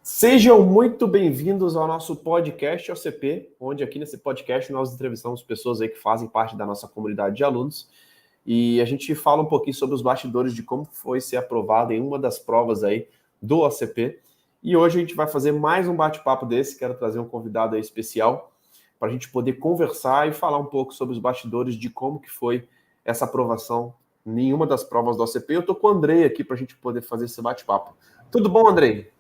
Sejam muito bem-vindos ao nosso podcast OCP, onde aqui nesse podcast nós entrevistamos pessoas aí que fazem parte da nossa comunidade de alunos e a gente fala um pouquinho sobre os bastidores de como foi ser aprovado em uma das provas aí do OCP. E hoje a gente vai fazer mais um bate-papo desse, quero trazer um convidado aí especial para a gente poder conversar e falar um pouco sobre os bastidores de como que foi essa aprovação em uma das provas do OCP. Eu estou com o Andrei aqui para a gente poder fazer esse bate-papo. Tudo bom, Andrei?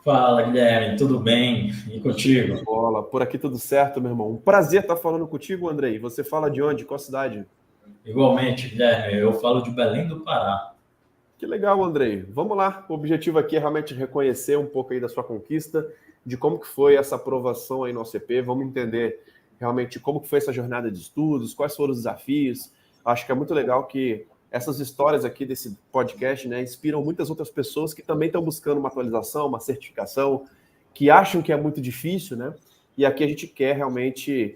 Fala, Guilherme, tudo bem? E contigo? Bola, por aqui tudo certo, meu irmão. Um prazer estar falando contigo, Andrei. Você fala de onde? Qual cidade? Igualmente, Guilherme, eu falo de Belém do Pará. Que legal, Andrei. Vamos lá. O objetivo aqui é realmente reconhecer um pouco aí da sua conquista, de como que foi essa aprovação aí no OCP. Vamos entender realmente como que foi essa jornada de estudos, quais foram os desafios. Acho que é muito legal que essas histórias aqui desse podcast, né, inspiram muitas outras pessoas que também estão buscando uma atualização, uma certificação, que acham que é muito difícil, né? E aqui a gente quer realmente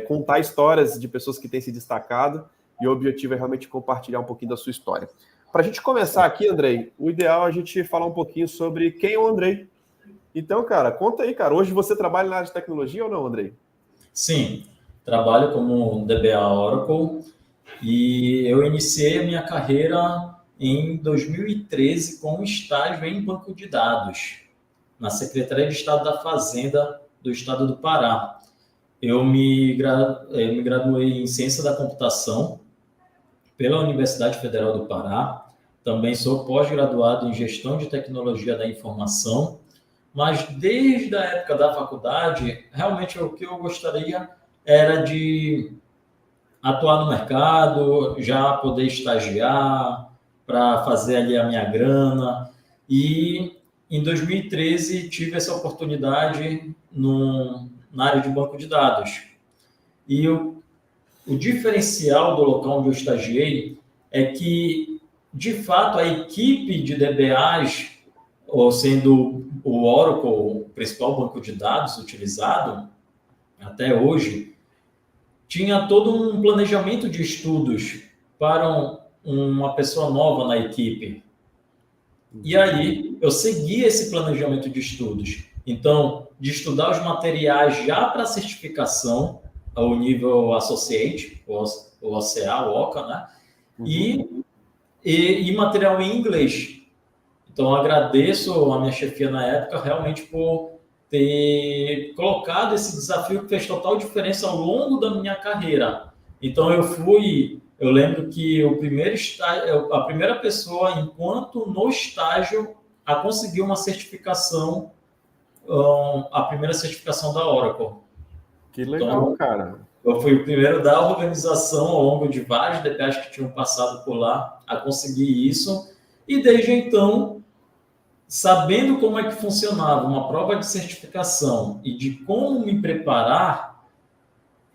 contar histórias de pessoas que têm se destacado e o objetivo é realmente compartilhar um pouquinho da sua história. Para a gente começar aqui, Andrei, o ideal é a gente falar um pouquinho sobre quem é o Andrei. Então, cara, conta aí, cara. Hoje você trabalha na área de tecnologia ou não, Andrei? Sim, trabalho como DBA Oracle e eu iniciei a minha carreira em 2013 com um estágio em banco de dados, na Secretaria de Estado da Fazenda do Estado do Pará. Eu me graduei em Ciência da Computação pela Universidade Federal do Pará. Também sou pós-graduado em Gestão de Tecnologia da Informação, mas desde a época da faculdade, realmente o que eu gostaria era de atuar no mercado, já poder estagiar, para fazer ali a minha grana. E em 2013 tive essa oportunidade na área de banco de dados. E o diferencial do local onde eu estagiei é que, de fato, a equipe de DBAs, ou sendo o Oracle o principal banco de dados utilizado até hoje, tinha todo um planejamento de estudos para uma pessoa nova na equipe. E aí eu segui esse planejamento de estudos. Então, de estudar os materiais já para certificação, ao nível Associate, o OCA, o OCA, né? E material em inglês. Então, agradeço a minha chefia na época realmente por ter colocado esse desafio que fez total diferença ao longo da minha carreira. Então, eu lembro que a primeira pessoa, enquanto no estágio, a conseguir uma certificação, a primeira certificação da Oracle. Que legal, cara. Eu fui o primeiro da organização, ao longo de vários DPAs que tinham passado por lá, a conseguir isso. E desde então, sabendo como é que funcionava uma prova de certificação e de como me preparar,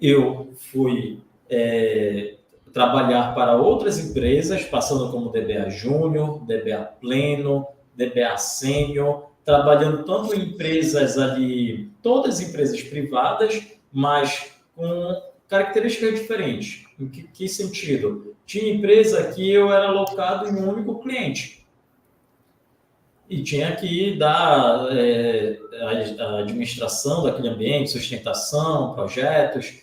eu fui trabalhar para outras empresas, passando como DBA Júnior, DBA Pleno, DBA Sênior, trabalhando tanto em empresas ali, todas empresas privadas, mas com características diferentes. Em que sentido? Tinha empresa que eu era alocado em um único cliente e tinha que dar a administração daquele ambiente, sustentação, projetos.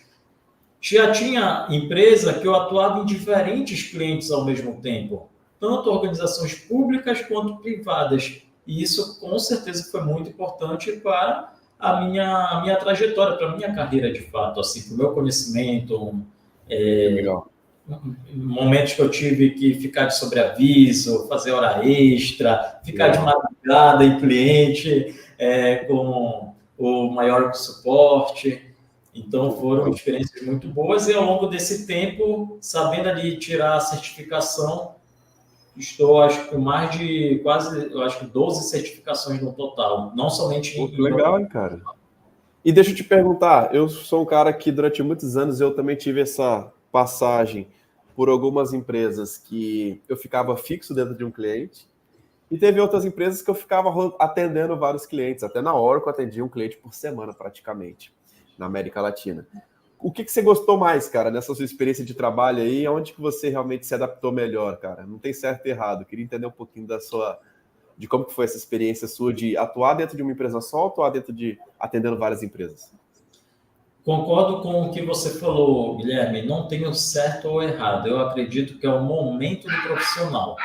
Já tinha empresa que eu atuava em diferentes clientes ao mesmo tempo, tanto organizações públicas quanto privadas. E isso, com certeza, foi muito importante para a minha trajetória, para a minha carreira, de fato, assim, para o meu conhecimento. Legal. Momentos que eu tive que ficar de sobreaviso, fazer hora extra, ficar de madrugada em cliente, com o maior suporte. Então, foram experiências muito boas e, ao longo desse tempo, sabendo ali tirar a certificação, estou, acho que, mais de quase, eu acho que 12 certificações no total, não somente Pô, que legal, hein, cara. E deixa eu te perguntar, eu sou um cara que durante muitos anos eu também tive essa passagem por algumas empresas que eu ficava fixo dentro de um cliente e teve outras empresas que eu ficava atendendo vários clientes, até na Oracle eu atendia um cliente por semana praticamente, na América Latina. O que você gostou mais, cara, nessa sua experiência de trabalho aí? Onde que você realmente se adaptou melhor, cara? Não tem certo e errado. Queria entender um pouquinho de como que foi essa experiência sua de atuar dentro de uma empresa só, atuar dentro de atendendo várias empresas. Concordo com o que você falou, Guilherme. Não tem o certo ou errado. Eu acredito que é o momento do profissional.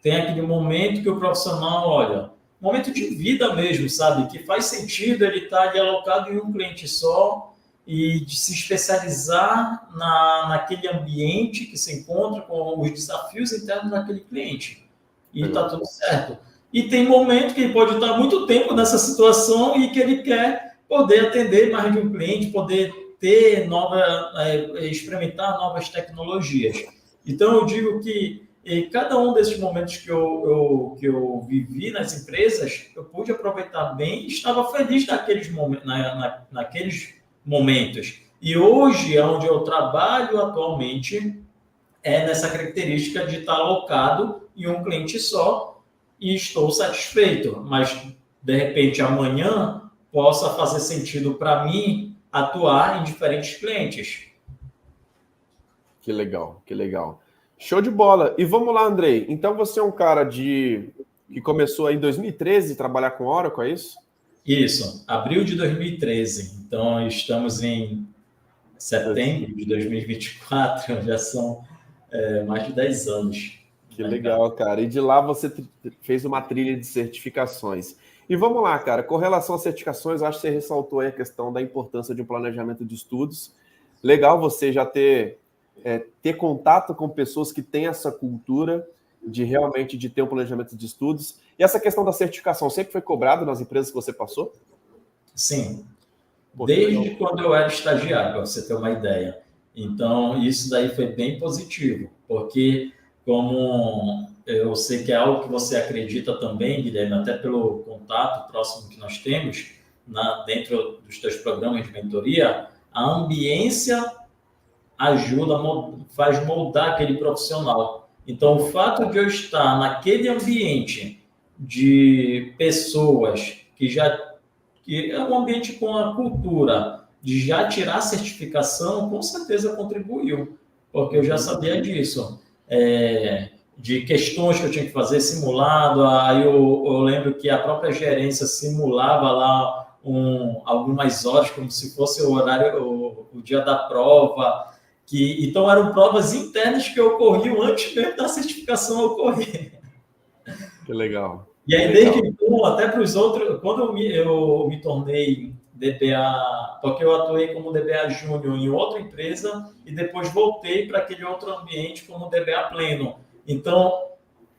Tem aquele momento que o profissional, olha, momento de vida mesmo, sabe? Que faz sentido ele estar ali alocado em um cliente só e de se especializar naquele ambiente que se encontra com os desafios internos daquele cliente. E está tudo certo. E tem momento que ele pode estar muito tempo nessa situação e que ele quer poder atender mais de um cliente, poder ter experimentar novas tecnologias. Então, eu digo que em cada um desses momentos que eu vivi nas empresas, eu pude aproveitar bem e estava feliz naqueles momentos. E hoje, onde eu trabalho atualmente, é nessa característica de estar alocado em um cliente só e estou satisfeito. Mas, de repente, amanhã possa fazer sentido para mim atuar em diferentes clientes. Que legal, que legal. Show de bola. E vamos lá, Andrei. Então você é um cara que começou aí em 2013 a trabalhar com Oracle, é isso? Isso, abril de 2013. Então estamos em setembro de 2024, já são mais de 10 anos. Que legal, cara. E de lá você fez uma trilha de certificações. E vamos lá, cara. Com relação às certificações, acho que você ressaltou aí a questão da importância de um planejamento de estudos. Legal você já ter contato com pessoas que têm essa cultura de realmente de ter um planejamento de estudos. E essa questão da certificação sempre foi cobrado nas empresas que você passou? Sim. Desde quando eu era estagiário, para você ter uma ideia. Então, isso daí foi bem positivo, porque como eu sei que é algo que você acredita também, Guilherme, até pelo contato próximo que nós temos dentro dos teus programas de mentoria, a ambiência ajuda, faz moldar aquele profissional. Então, o fato de eu estar naquele ambiente de pessoas que é um ambiente com a cultura de já tirar certificação, com certeza contribuiu, porque eu já sabia disso. De questões que eu tinha que fazer simulado, aí eu lembro que a própria gerência simulava lá algumas horas, como se fosse o horário, o dia da prova, então eram provas internas que ocorriam antes mesmo da certificação ocorrer. Que legal. E aí, desde então, até para os outros, quando eu me tornei DBA, porque eu atuei como DBA Júnior em outra empresa e depois voltei para aquele outro ambiente como DBA pleno. Então,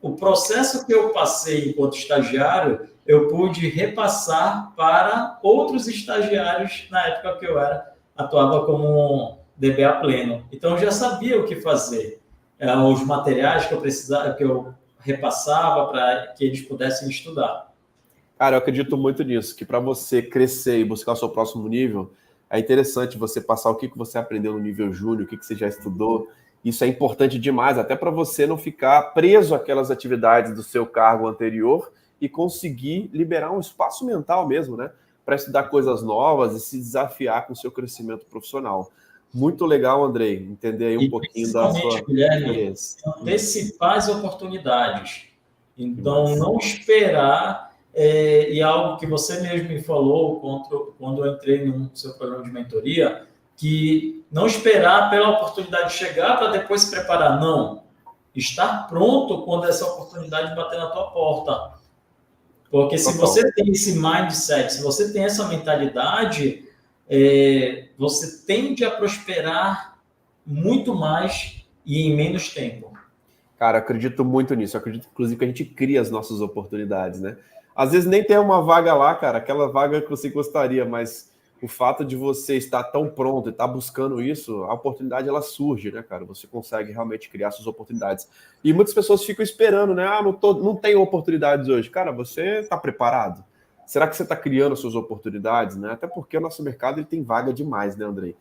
o processo que eu passei enquanto estagiário, eu pude repassar para outros estagiários na época que eu atuava como DBA pleno. Então, eu já sabia o que fazer. Os materiais que eu precisava, que eu repassava para que eles pudessem estudar. Cara, eu acredito muito nisso, que para você crescer e buscar o seu próximo nível, é interessante você passar o que você aprendeu no nível júnior, o que você já estudou. Isso é importante demais, até para você não ficar preso àquelas atividades do seu cargo anterior e conseguir liberar um espaço mental mesmo, né? Para estudar coisas novas e se desafiar com o seu crescimento profissional. Muito legal, Andrei, entender aí um pouquinho da sua... Guilherme, antecipar as oportunidades. Então, não esperar, e algo que você mesmo me falou quando eu entrei no seu programa de mentoria, que não esperar pela oportunidade chegar para depois se preparar. Não. Estar pronto quando essa oportunidade bater na tua porta. Porque se você tem esse mindset, se você tem essa mentalidade, você tende a prosperar muito mais e em menos tempo. Cara, acredito muito nisso. Eu acredito, inclusive, que a gente cria as nossas oportunidades, né? Às vezes nem tem uma vaga lá, cara, aquela vaga que você gostaria, mas o fato de você estar tão pronto e estar buscando isso, a oportunidade, ela surge, né, cara? Você consegue realmente criar suas oportunidades. E muitas pessoas ficam esperando, né? Não tenho oportunidades hoje. Cara, você está preparado? Será que você está criando suas oportunidades, né? Até porque o nosso mercado ele tem vaga demais, né, Andrei?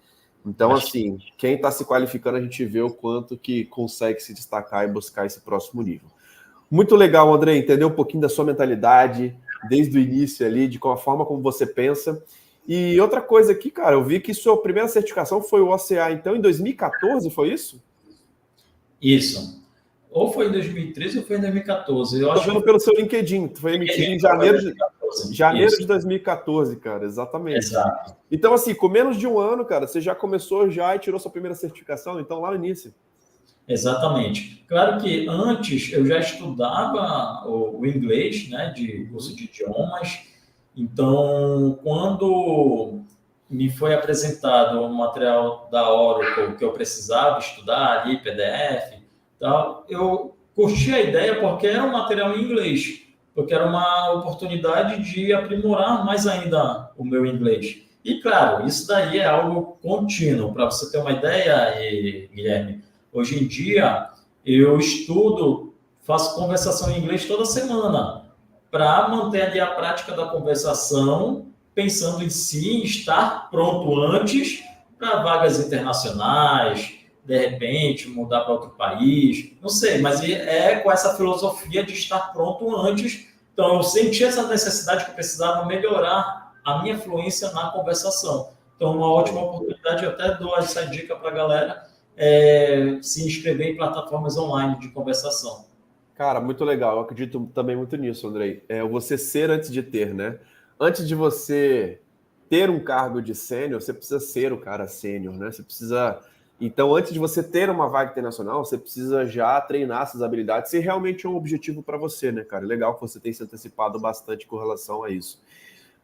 Então, assim, quem está se qualificando, a gente vê o quanto que consegue se destacar e buscar esse próximo nível. Muito legal, André, entender um pouquinho da sua mentalidade, desde o início ali, de qual a forma como você pensa. E outra coisa aqui, cara, eu vi que sua primeira certificação foi o OCA, então, em 2014, foi isso? Isso. ou foi em 2013 ou foi em 2014. Eu Estou acho vendo que pelo seu LinkedIn, foi emitido em janeiro de 2014, cara, exatamente. Exato. Então, assim, com menos de um ano, cara, você já começou já e tirou sua primeira certificação, então lá no início. Exatamente. Claro que antes eu já estudava o inglês, né, de curso de idiomas. Então, quando me foi apresentado o material da Oracle que eu precisava estudar ali, PDF, tal, eu curti a ideia porque era um material em inglês, porque era uma oportunidade de aprimorar mais ainda o meu inglês. E claro, isso daí é algo contínuo. Para você ter uma ideia, Guilherme, hoje em dia eu estudo, faço conversação em inglês toda semana para manter ali a prática da conversação, pensando em si, estar pronto antes para vagas internacionais, de repente mudar para outro país, não sei, mas é com essa filosofia de estar pronto antes. Então eu senti essa necessidade que eu precisava melhorar a minha fluência na conversação. Então uma ótima oportunidade, eu até dou essa dica para a galera, se inscrever em plataformas online de conversação. Cara, muito legal. Eu acredito também muito nisso, Andrei. É você ser antes de ter, né? Antes de você ter um cargo de sênior, você precisa ser o cara sênior, né? Você precisa. Então, antes de você ter uma vaga internacional, você precisa já treinar essas habilidades, se realmente é um objetivo para você, né, cara? Legal que você tenha se antecipado bastante com relação a isso.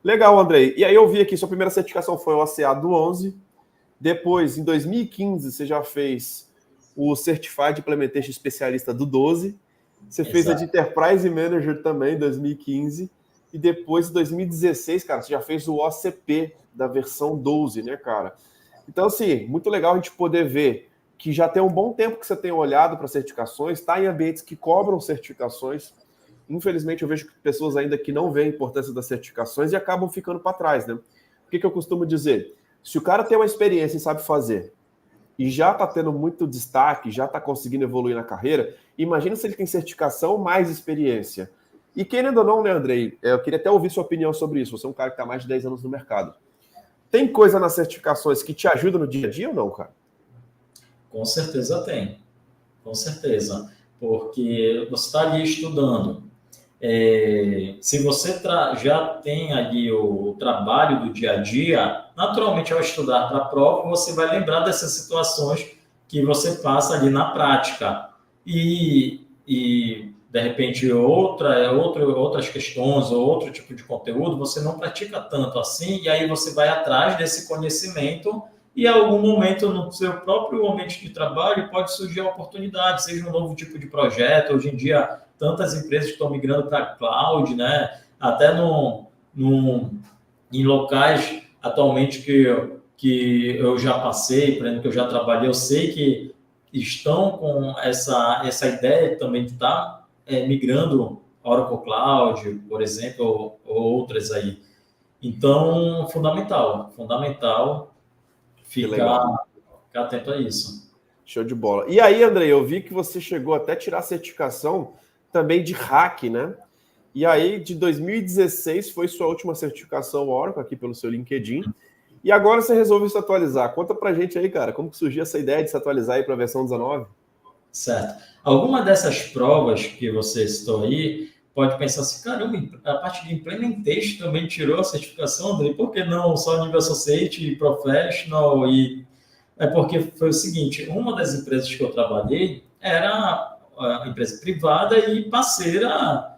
Legal, Andrei. E aí eu vi aqui, sua primeira certificação foi o ACA do 11. Depois, em 2015, você já fez o Certified Implementation Especialista do 12. Você fez a de Enterprise Manager também, em 2015. E depois, em 2016, cara, você já fez o OCP da versão 12, né, cara? Então, assim, muito legal a gente poder ver que já tem um bom tempo que você tem olhado para certificações, está em ambientes que cobram certificações. Infelizmente, eu vejo pessoas ainda que não veem a importância das certificações e acabam ficando para trás, né? O que eu costumo dizer? Se o cara tem uma experiência e sabe fazer, e já está tendo muito destaque, já está conseguindo evoluir na carreira, imagina se ele tem certificação mais experiência. E querendo ou não, né, Andrei, eu queria até ouvir sua opinião sobre isso. Você é um cara que está mais de 10 anos no mercado. Tem coisa nas certificações que te ajuda no dia a dia ou não, cara? Com certeza tem. Com certeza. Porque você está ali estudando. Se você já tem ali o trabalho do dia a dia, naturalmente, ao estudar para a prova, você vai lembrar dessas situações que você passa ali na prática. E de repente, outras questões ou outro tipo de conteúdo, você não pratica tanto assim, e aí você vai atrás desse conhecimento e, em algum momento, no seu próprio ambiente de trabalho, pode surgir a oportunidade, seja um novo tipo de projeto. Hoje em dia, tantas empresas estão migrando para cloud, né? Até em locais atualmente que eu já passei, por exemplo, que eu já trabalhei, eu sei que estão com essa ideia também de estar migrando Oracle Cloud, por exemplo, ou outras aí. Então, fundamental ficar atento a isso. Show de bola. E aí, Andrei, eu vi que você chegou até a tirar a certificação também de hack, né? E aí, de 2016 foi sua última certificação Oracle aqui pelo seu LinkedIn. E agora você resolveu se atualizar. Conta pra gente aí, cara, como que surgiu essa ideia de se atualizar aí para a versão 19? Certo. Alguma dessas provas que você citou aí, pode pensar assim, caramba, a parte de Implementation também tirou a certificação, André, por que não só nível Associate e Professional? É porque foi o seguinte, uma das empresas que eu trabalhei era a empresa privada e parceira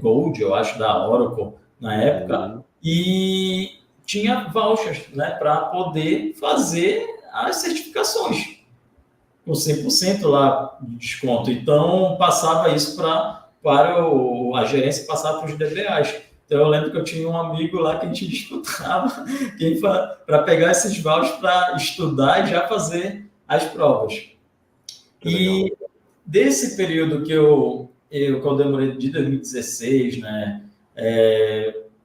Gold, eu acho, da Oracle na época, e tinha vouchers, né, para poder fazer as certificações com 100% lá de desconto. Então, passava isso para a gerência, passava para os DBAs. Então, eu lembro que eu tinha um amigo lá que a gente disputava para pegar esses vouchers para estudar e já fazer as provas. E desse período que eu demorei de 2016, né,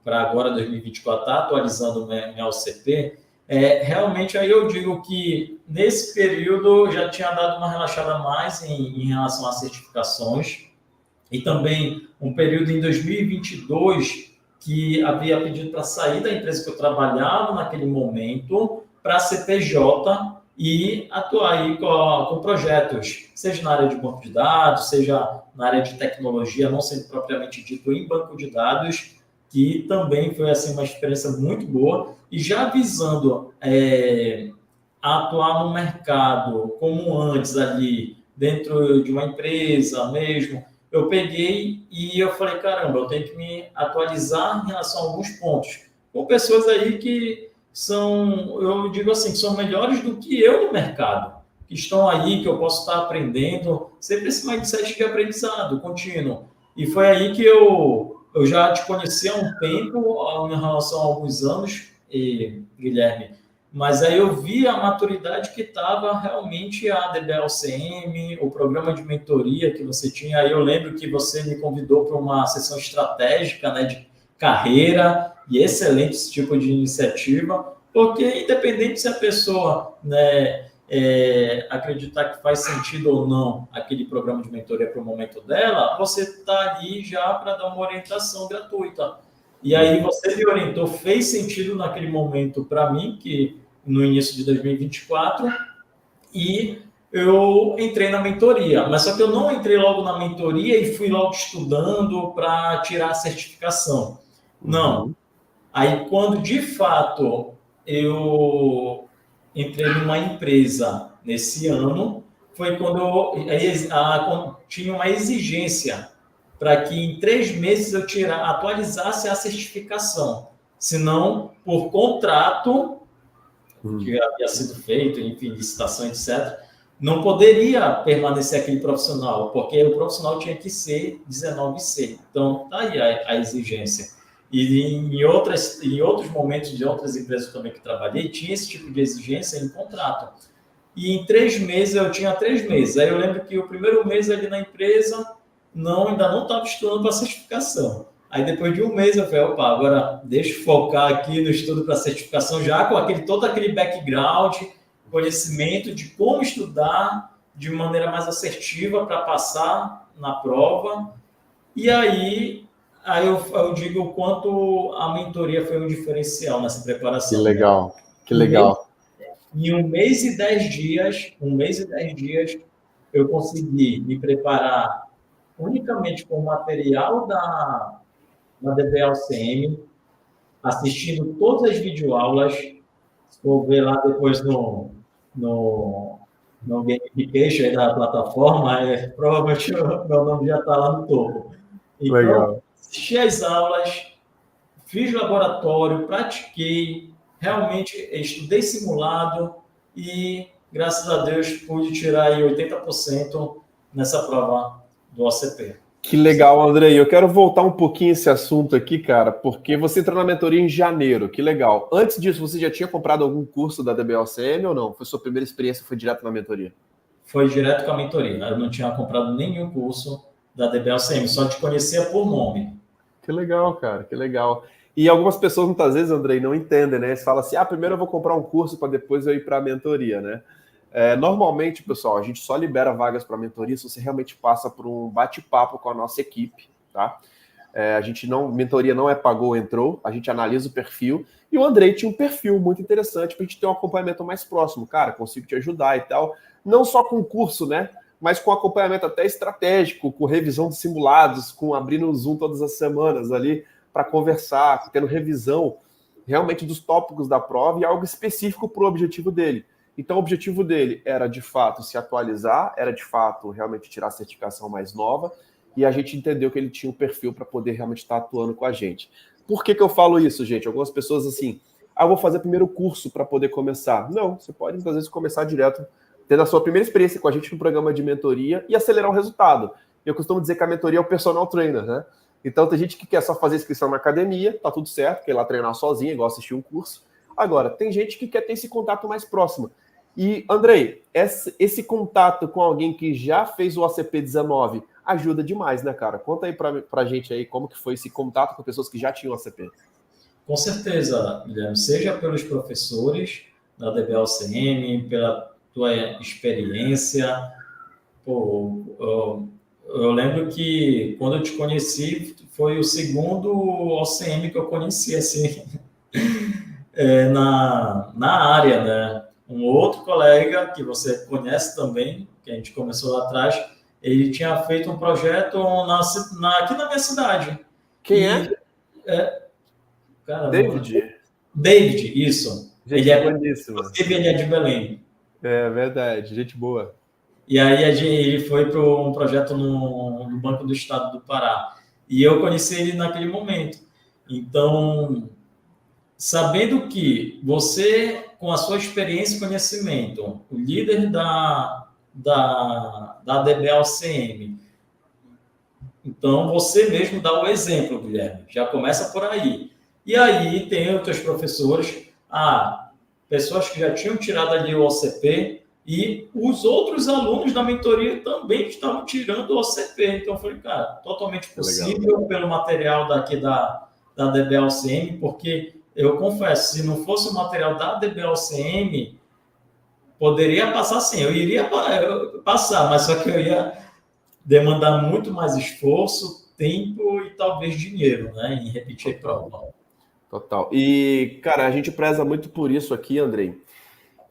para agora 2024, tá atualizando o meu OCP, realmente aí eu digo que nesse período eu já tinha dado uma relaxada mais em relação às certificações, e também um período em 2022 que havia pedido para sair da empresa que eu trabalhava naquele momento para a CPJ, e atuar aí com projetos, seja na área de banco de dados, seja na área de tecnologia, não sendo propriamente dito em banco de dados, que também foi assim, uma experiência muito boa, e já visando atuar no mercado como antes ali, dentro de uma empresa mesmo, eu peguei e eu falei, caramba, eu tenho que me atualizar em relação a alguns pontos, com pessoas aí que são, eu digo assim, que são melhores do que eu no mercado, que estão aí, que eu posso estar aprendendo, sempre esse mindset de aprendizado contínuo. E foi aí que eu já te conheci há um tempo, em relação a alguns anos, Guilherme, mas aí eu vi a maturidade que estava realmente a DBLCM, o programa de mentoria que você tinha. Aí eu lembro que você me convidou para uma sessão estratégica, né, de carreira, e excelente esse tipo de iniciativa, porque independente se a pessoa, né, acreditar que faz sentido ou não aquele programa de mentoria para o momento dela, você está ali já para dar uma orientação gratuita. E aí você me orientou, fez sentido naquele momento para mim, que no início de 2024, e eu entrei na mentoria. Mas só que eu não entrei logo na mentoria e fui logo estudando para tirar a certificação. Não. Aí, quando de fato eu entrei numa empresa nesse ano, foi quando tinha uma exigência para que em 3 meses eu atualizasse a certificação. Senão, por contrato, que havia sido feito, enfim, licitação, etc., não poderia permanecer aquele profissional, porque o profissional tinha que ser 19C. Então, tá aí a exigência. E em outros momentos de outras empresas também que trabalhei, tinha esse tipo de exigência em contrato. E em 3 meses, eu tinha 3 meses. Aí eu lembro que o primeiro mês ali na empresa, ainda não estava estudando para certificação. Aí depois de 1 mês eu falei, opa, agora deixa eu focar aqui no estudo para certificação, já com todo aquele background, conhecimento de como estudar de maneira mais assertiva para passar na prova. E aí eu digo o quanto a mentoria foi um diferencial nessa preparação. Que legal, que legal. Em 1 mês e 10 dias, eu consegui me preparar unicamente com o material da DBLCM, assistindo todas as videoaulas. Vou ver lá depois no gamification aí da plataforma, provavelmente o meu nome já está lá no topo. Então, legal. Assisti as aulas, fiz laboratório, pratiquei, realmente estudei simulado e, graças a Deus, pude tirar aí 80% nessa prova do OCP. Que legal, Andrei. Eu quero voltar um pouquinho esse assunto aqui, cara, porque você entrou na mentoria em janeiro. Que legal. Antes disso, você já tinha comprado algum curso da DBLCM ou não? Foi sua primeira experiência, foi direto na mentoria? Foi direto com a mentoria. Eu não tinha comprado nenhum curso da DBLCM, só te conhecia por nome. Que legal, cara, que legal. E algumas pessoas, muitas vezes, Andrei, não entendem, né? Eles falam assim, primeiro eu vou comprar um curso para depois eu ir para a mentoria, né? Normalmente, pessoal, a gente só libera vagas para mentoria se você realmente passa por um bate-papo com a nossa equipe, tá? Mentoria não é pagou, entrou, a gente analisa o perfil, e o Andrei tinha um perfil muito interessante para a gente ter um acompanhamento mais próximo. Cara, consigo te ajudar e tal. Não só com curso, né? Mas com acompanhamento até estratégico, com revisão de simulados, com abrindo o Zoom todas as semanas ali para conversar, tendo revisão realmente dos tópicos da prova e algo específico para o objetivo dele. Então, o objetivo dele era, de fato, se atualizar, era, de fato, realmente tirar a certificação mais nova, e a gente entendeu que ele tinha o perfil para poder realmente estar atuando com a gente. Por que eu falo isso, gente? Algumas pessoas, assim, eu vou fazer primeiro o curso para poder começar. Não, você pode, muitas vezes, começar direto, tendo a sua primeira experiência com a gente no programa de mentoria e acelerar o resultado. Eu costumo dizer que a mentoria é o personal trainer, né? Então, tem gente que quer só fazer inscrição na academia, tá tudo certo, quer ir lá treinar sozinho, igual assistir um curso. Agora, tem gente que quer ter esse contato mais próximo. E, Andrei, esse contato com alguém que já fez o ACP19 ajuda demais, né, cara? Conta aí pra gente aí como que foi esse contato com pessoas que já tinham ACP. Com certeza, Guilherme, seja pelos professores da DBLCM, pela tua experiência. Eu lembro que quando eu te conheci, foi o segundo OCM que eu conheci, assim, na área, né? um outro colega que você conhece também, que a gente começou lá atrás, ele tinha feito um projeto aqui na minha cidade. Quem é? Caramba, David. David, isso. Gente boníssima. Inclusive, ele é de Belém. É verdade, gente boa. E aí ele foi para um projeto no Banco do Estado do Pará. E eu conheci ele naquele momento. Então, sabendo que você, com a sua experiência e conhecimento, o líder da DBALCM, então você mesmo dá o exemplo, Guilherme. Já começa por aí. E aí tem os teus professores, pessoas que já tinham tirado ali o OCP, e os outros alunos da mentoria também estavam tirando o OCP. Então, eu falei, cara, totalmente possível pelo material daqui da DBALCM, porque eu confesso, se não fosse o material da DBALCM, poderia passar sim, eu iria passar, mas só que eu ia demandar muito mais esforço, tempo e talvez dinheiro, né, em repetir a prova. Total. E, cara, a gente preza muito por isso aqui, Andrei,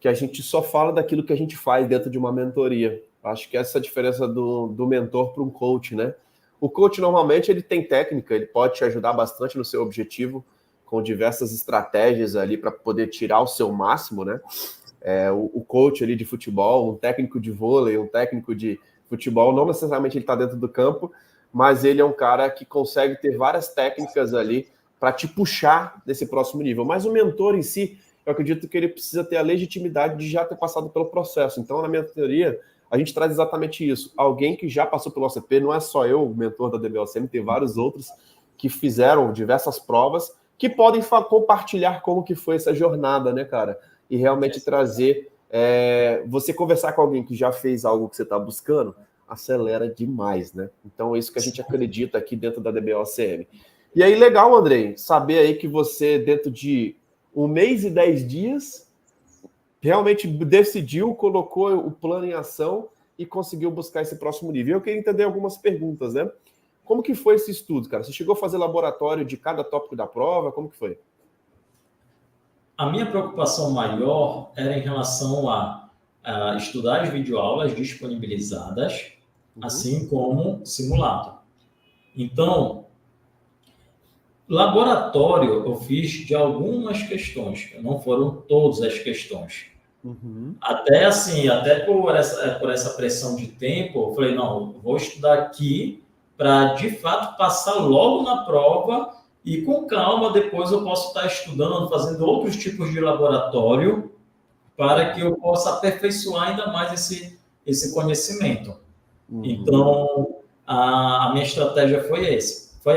que a gente só fala daquilo que a gente faz dentro de uma mentoria. Acho que essa é a diferença do mentor para um coach, né? O coach, normalmente, ele tem técnica, ele pode te ajudar bastante no seu objetivo, com diversas estratégias ali para poder tirar o seu máximo, né? O coach ali de futebol, um técnico de vôlei, um técnico de futebol, não necessariamente ele está dentro do campo, mas ele é um cara que consegue ter várias técnicas ali para te puxar nesse próximo nível. Mas o mentor em si, eu acredito que ele precisa ter a legitimidade de já ter passado pelo processo. Então, na minha teoria, a gente traz exatamente isso. Alguém que já passou pelo OCP, não é só eu, o mentor da DBALCM, tem vários outros que fizeram diversas provas, que podem compartilhar como que foi essa jornada, né, cara? E realmente trazer... você conversar com alguém que já fez algo que você está buscando, acelera demais, né? Então, é isso que a gente acredita aqui dentro da DBALCM. E aí, legal, Andrei, saber aí que você, dentro de 1 mês e 10 dias, realmente decidiu, colocou o plano em ação e conseguiu buscar esse próximo nível. Eu queria entender algumas perguntas, né? Como que foi esse estudo, cara? Você chegou a fazer laboratório de cada tópico da prova? Como que foi? A minha preocupação maior era em relação a estudar as videoaulas disponibilizadas, assim como simulado. Então, laboratório eu fiz de algumas questões, não foram todas as questões. Até assim, até por essa pressão de tempo, eu falei, não, eu vou estudar aqui para, de fato, passar logo na prova e com calma depois eu posso estar estudando, fazendo outros tipos de laboratório para que eu possa aperfeiçoar ainda mais esse conhecimento. Então, a minha estratégia foi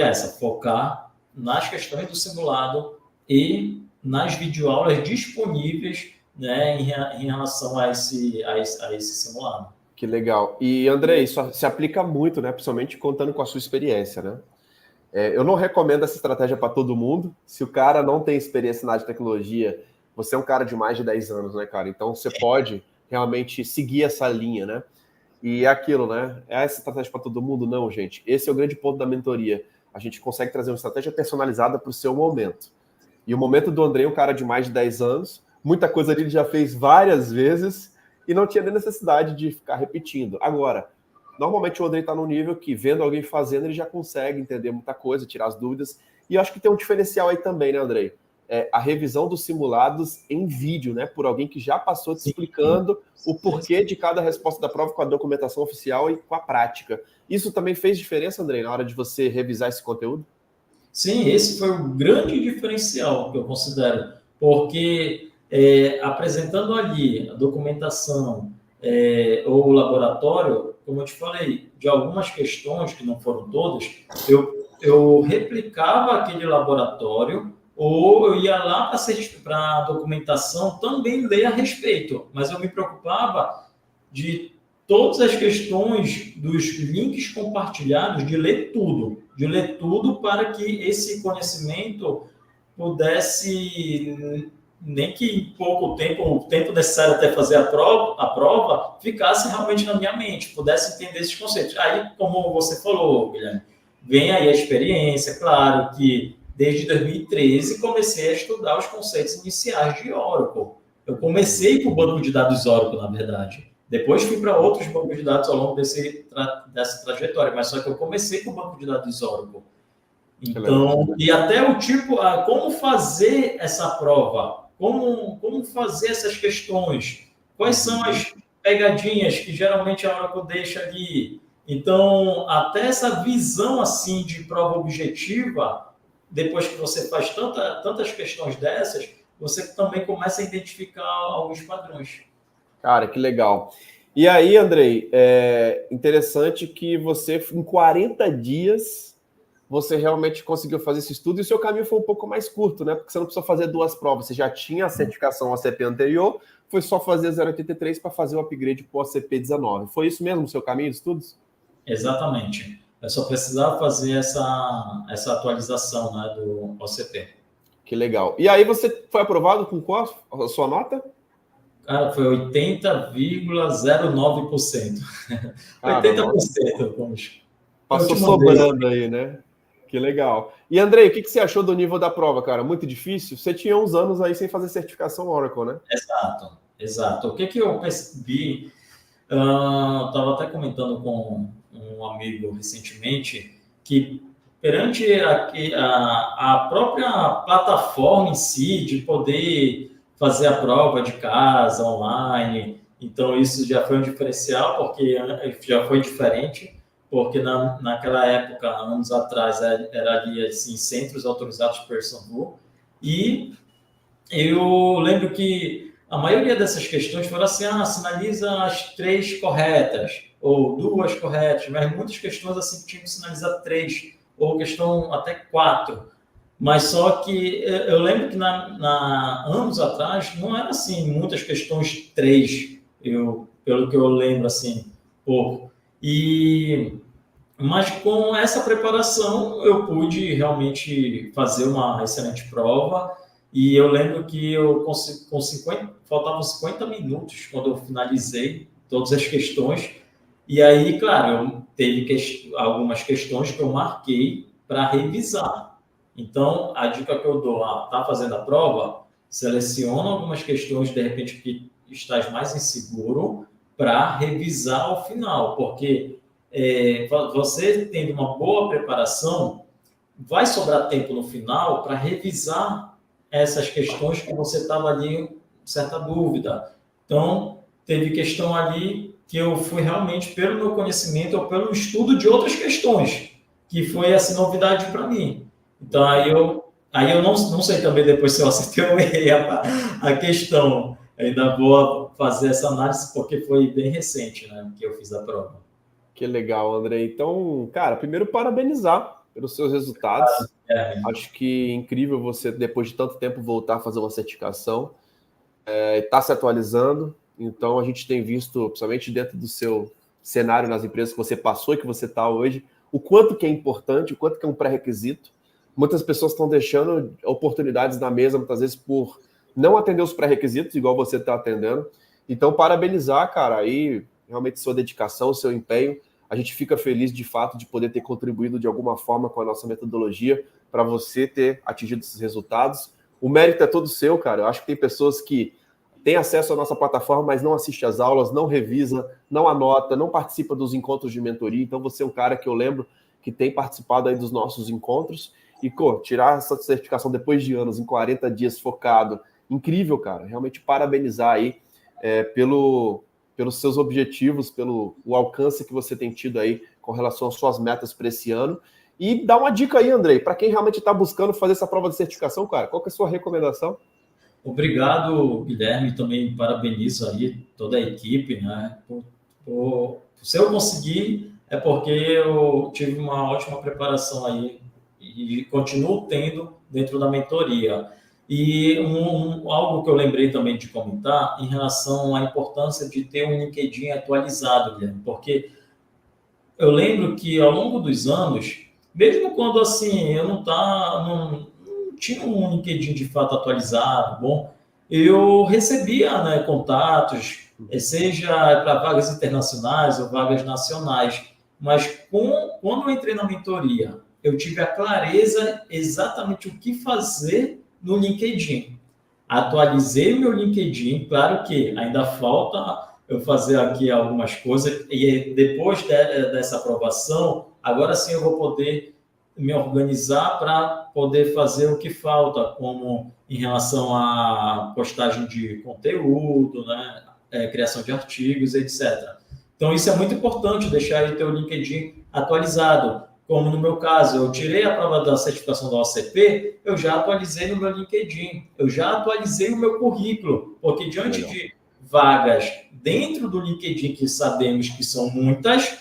essa, focar nas questões do simulado e nas videoaulas disponíveis, né, em relação a esse simulado. Que legal. E, Andrei, isso se aplica muito, né? Principalmente contando com a sua experiência, né? Eu não recomendo essa estratégia para todo mundo. Se o cara não tem experiência na área de tecnologia, você é um cara de mais de 10 anos, né, cara? Então, você pode realmente seguir essa linha, né? E é aquilo, né? É essa estratégia para todo mundo? Não, gente. Esse é o grande ponto da mentoria. A gente consegue trazer uma estratégia personalizada para o seu momento. E o momento do Andrei é um cara de mais de 10 anos, muita coisa ali ele já fez várias vezes e não tinha nem necessidade de ficar repetindo. Agora, normalmente o Andrei está num nível que, vendo alguém fazendo, ele já consegue entender muita coisa, tirar as dúvidas. E eu acho que tem um diferencial aí também, né, Andrei? A revisão dos simulados em vídeo, né? Por alguém que já passou te explicando o porquê de cada resposta da prova com a documentação oficial e com a prática. Isso também fez diferença, Andrei, na hora de você revisar esse conteúdo? Sim, esse foi o grande diferencial que eu considero, porque apresentando ali a documentação ou o laboratório, como eu te falei, de algumas questões, que não foram todas, eu replicava aquele laboratório ou eu ia lá para a documentação também ler a respeito, mas eu me preocupava de todas as questões dos links compartilhados, de ler tudo para que esse conhecimento pudesse, nem que em pouco tempo, o tempo necessário até fazer a prova, ficasse realmente na minha mente, pudesse entender esses conceitos. Aí, como você falou, Guilherme, vem aí a experiência, claro que desde 2013 comecei a estudar os conceitos iniciais de Oracle. Eu comecei com o banco de dados Oracle, na verdade. Depois fui para outros bancos de dados ao longo dessa trajetória, mas só que eu comecei com o banco de dados Oracle. Então, e até o tipo, como fazer essa prova, como fazer essas questões, quais são as pegadinhas que geralmente a Oracle deixa ali. Então, até essa visão assim de prova objetiva, depois que você faz tantas questões dessas, você também começa a identificar alguns padrões. Cara, que legal. E aí, Andrei, é interessante que você, em 40 dias, você realmente conseguiu fazer esse estudo e o seu caminho foi um pouco mais curto, né? Porque você não precisou fazer 2 provas, você já tinha a certificação OCP anterior, foi só fazer 083 para fazer o upgrade para o OCP 19. Foi isso mesmo o seu caminho de estudos? Exatamente. Eu só precisava fazer essa atualização, né, do OCP. Que legal. E aí você foi aprovado com qual a sua nota? Cara, foi 80,09%. 80%, vamos. Passou sobrando aí, né? Que legal. E, Andrei, o que você achou do nível da prova, cara? Muito difícil? Você tinha uns anos aí sem fazer certificação Oracle, né? Exato. O que eu percebi, eu estava até comentando com um amigo recentemente, que perante a própria plataforma em si, de poder fazer a prova de casa, online, então isso já foi um diferencial, porque já foi diferente, porque naquela época, anos atrás, era ali assim, centros autorizados por SAMU, e eu lembro que a maioria dessas questões foram assim, sinaliza as 3 corretas, ou 2 corretas, mas muitas questões assim que tinham que sinalizar 3, ou questão até 4. Mas só que eu lembro que anos atrás não era assim, muitas questões 3, pelo que eu lembro assim, pouco. Mas com essa preparação eu pude realmente fazer uma excelente prova. E eu lembro que faltavam 50 minutos quando eu finalizei todas as questões. E aí, claro, teve algumas questões que eu marquei para revisar. Então, a dica que eu dou, tá fazendo a prova, seleciona algumas questões, de repente, que estás mais inseguro, para revisar ao final, porque você tendo uma boa preparação, vai sobrar tempo no final para revisar essas questões que você estava ali com certa dúvida. Então, teve questão ali que eu fui realmente pelo meu conhecimento ou pelo estudo de outras questões, que foi assim, novidade para mim. Então, aí eu não sei também depois se eu acertei ou errei a questão. Ainda vou fazer essa análise porque foi bem recente, né, que eu fiz a prova. Que legal, André. Então, cara, primeiro parabenizar pelos seus resultados. Acho que é incrível você, depois de tanto tempo, voltar a fazer uma certificação. Está se atualizando. Então, a gente tem visto, principalmente dentro do seu cenário nas empresas que você passou e que você está hoje, o quanto que é importante, o quanto que é um pré-requisito. Muitas pessoas estão deixando oportunidades na mesa, muitas vezes, por não atender os pré-requisitos, igual você está atendendo. Então, parabenizar, cara, aí realmente sua dedicação, seu empenho. A gente fica feliz, de fato, de poder ter contribuído de alguma forma com a nossa metodologia para você ter atingido esses resultados. O mérito é todo seu, cara. Eu acho que tem pessoas que têm acesso à nossa plataforma, mas não assiste às aulas, não revisa, não anota, não participa dos encontros de mentoria. Então, você é um cara que eu lembro que tem participado aí dos nossos encontros. E, tirar essa certificação depois de anos, em 40 dias, focado, incrível, cara. Realmente parabenizar aí pelos seus objetivos, pelo o alcance que você tem tido aí com relação às suas metas para esse ano. E dá uma dica aí, Andrei, para quem realmente está buscando fazer essa prova de certificação, cara, qual que é a sua recomendação? Obrigado, Guilherme, também parabenizo aí toda a equipe, né? Se eu conseguir, é porque eu tive uma ótima preparação aí e continuo tendo dentro da mentoria. E algo que eu lembrei também de comentar em relação à importância de ter um LinkedIn atualizado, Guilherme, porque eu lembro que ao longo dos anos, mesmo quando assim eu não tinha um LinkedIn de fato atualizado, bom, eu recebia, né, contatos, seja para vagas internacionais ou vagas nacionais, mas quando eu entrei na mentoria, eu tive a clareza exatamente o que fazer no LinkedIn. atualizei o meu LinkedIn, claro que ainda falta eu fazer aqui algumas coisas, e depois dessa aprovação, agora sim eu vou poder me organizar para poder fazer o que falta, como em relação à postagem de conteúdo, né? Criação de artigos, etc. Então, isso é muito importante, deixar aí o teu LinkedIn atualizado. Como no meu caso, eu tirei a prova da certificação da OCP, eu já atualizei no meu LinkedIn, eu já atualizei o meu currículo, porque diante de vagas dentro do LinkedIn, que sabemos que são muitas,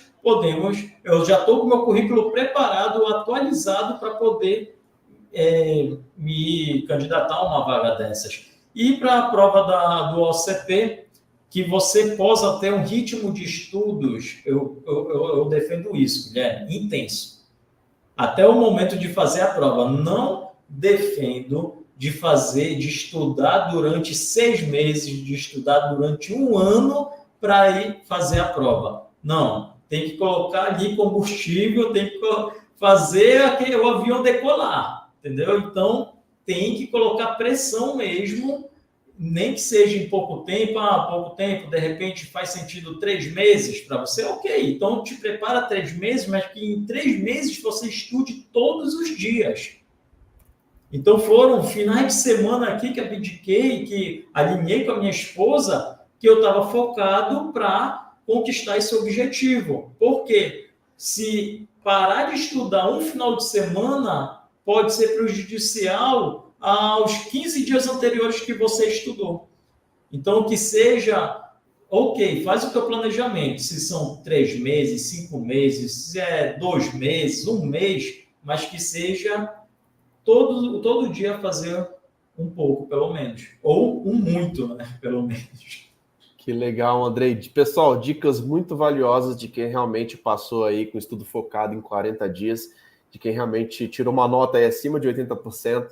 eu já estou com o meu currículo preparado, atualizado para poder me candidatar a uma vaga dessas. E para a prova do OCP, que você possa ter um ritmo de estudos, eu defendo isso, Guilherme, intenso. Até o momento de fazer a prova. Não defendo de estudar durante 6 meses, de estudar durante 1 ano para ir fazer a prova. Não, tem que colocar ali combustível, tem que fazer o avião decolar, entendeu? Então, tem que colocar pressão mesmo, nem que seja em pouco tempo, de repente faz sentido 3 meses para você, ok, então te prepara 3 meses, mas que em 3 meses você estude todos os dias. Então foram finais de semana aqui que abdiquei, que alinhei com a minha esposa, que eu estava focado para conquistar esse objetivo. Por quê? Se parar de estudar um final de semana, pode ser prejudicial aos 15 dias anteriores que você estudou. Então, que seja, ok, faz o teu planejamento, se são 3 meses, 5 meses, se é 2 meses, 1 mês, mas que seja todo dia fazer um pouco, pelo menos. Ou um muito, né? Pelo menos. Que legal, Andrei. Pessoal, dicas muito valiosas de quem realmente passou aí com estudo focado em 40 dias, de quem realmente tirou uma nota aí acima de 80%.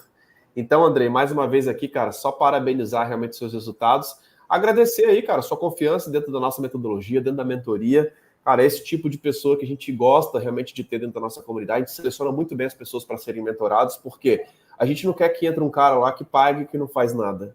Então, Andrei, mais uma vez aqui, cara, só parabenizar realmente seus resultados. Agradecer aí, cara, sua confiança dentro da nossa metodologia, dentro da mentoria. Cara, esse tipo de pessoa que a gente gosta realmente de ter dentro da nossa comunidade. A gente seleciona muito bem as pessoas para serem mentorados, porque a gente não quer que entre um cara lá que pague e que não faz nada.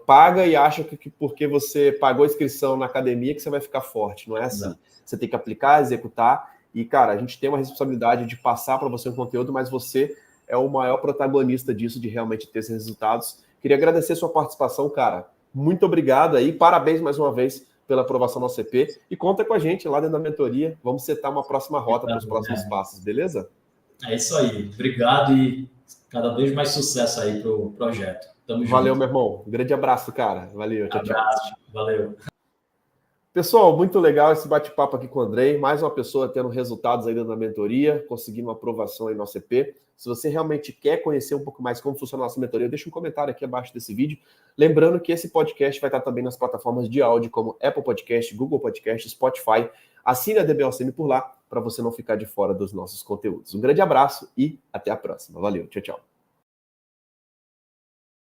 Paga e acha que porque você pagou a inscrição na academia que você vai ficar forte. Não é assim. Não. Você tem que aplicar, executar. E, cara, a gente tem uma responsabilidade de passar para você um conteúdo, mas você é o maior protagonista disso, de realmente ter esses resultados. Queria agradecer sua participação, cara. Muito obrigado aí. Parabéns mais uma vez pela aprovação do OCP. E conta com a gente lá dentro da mentoria. Vamos setar uma próxima rota para os próximos passos, beleza? É isso aí. Obrigado e cada vez mais sucesso aí para o projeto. Tamo junto. Valeu, meu irmão. Um grande abraço, cara. Valeu. Tchau, abraço. Tchau. Valeu. Pessoal, muito legal esse bate-papo aqui com o Andrei. Mais uma pessoa tendo resultados aí dentro da mentoria, conseguindo uma aprovação aí no OCP. Se você realmente quer conhecer um pouco mais como funciona a nossa mentoria, deixa um comentário aqui abaixo desse vídeo. Lembrando que esse podcast vai estar também nas plataformas de áudio, como Apple Podcast, Google Podcast, Spotify. Assine a DBOCM por lá, para você não ficar de fora dos nossos conteúdos. Um grande abraço e até a próxima. Valeu, tchau, tchau.